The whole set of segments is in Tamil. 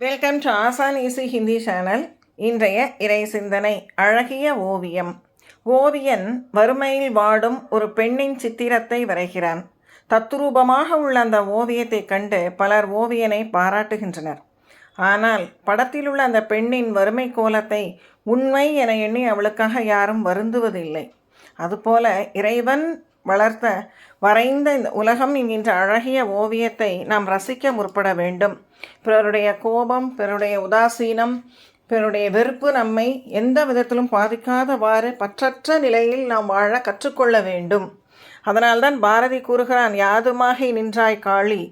வெல்கம் டு ஆசான் ஈஸி ஹிந்தி சேனல். இன்றைய இறை சிந்தனை. அழகிய ஓவியம். ஓவியன் வறுமையில் வாடும் ஒரு பெண்ணின் சித்திரத்தை வரைகிறான். தத்துரூபமாக உள்ள அந்த ஓவியத்தை கண்டு பலர் ஓவியனை பாராட்டுகின்றனர். ஆனால் படத்தில் உள்ள அந்த பெண்ணின் வறுமை கோலத்தை உண்மை என எண்ணி அவளுக்காக யாரும் வருந்துவதில்லை. அதுபோல இறைவன் வரைந்த இந்த உலகம் என்கின்ற அழகிய ஓவியத்தை நாம் ரசிக்க முற்பட வேண்டும். பிறருடைய கோபம், பிறருடைய உதாசீனம், பிறருடைய வெறுப்பு நம்மை எந்த விதத்திலும் பாதிக்காதவாறு பற்றற்ற நிலையில் நாம் வாழ கற்றுக்கொள்ள வேண்டும். அதனால்தான் பாரதி கூறுகிறான், யாதுமாகி நின்றாய் காளி,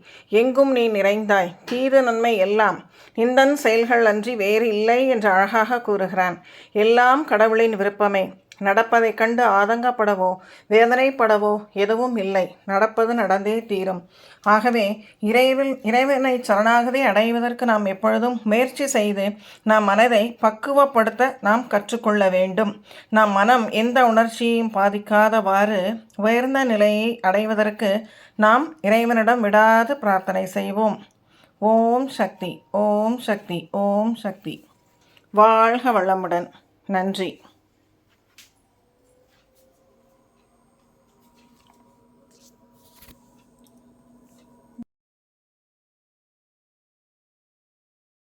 எங்கும் நீ நிறைந்தாய், தீது நன்மை எல்லாம் நிந்தன் செயல்கள் அன்றி வேறு இல்லை என்று அழகாக கூறுகிறான். எல்லாம் கடவுளின் விருப்பமே. நடப்பதை கண்டு ஆதங்கப்படவோ வேதனைப்படவோ எதுவும் இல்லை. நடப்பது நடந்தே தீரும். ஆகவே இறைவனை சரணாகதி அடைவதற்கு நாம் எப்பொழுதும் முயற்சி செய்து நம் மனதை பக்குவப்படுத்த நாம் கற்றுக்கொள்ள வேண்டும். நம் மனம் எந்த உணர்ச்சியையும் பாதிக்காதவாறு உயர்ந்த நிலையை அடைவதற்கு நாம் இறைவனிடம் விடாது பிரார்த்தனை செய்வோம். ஓம் சக்தி, ஓம் சக்தி, ஓம் சக்தி. வாழ்க வளமுடன். நன்றி.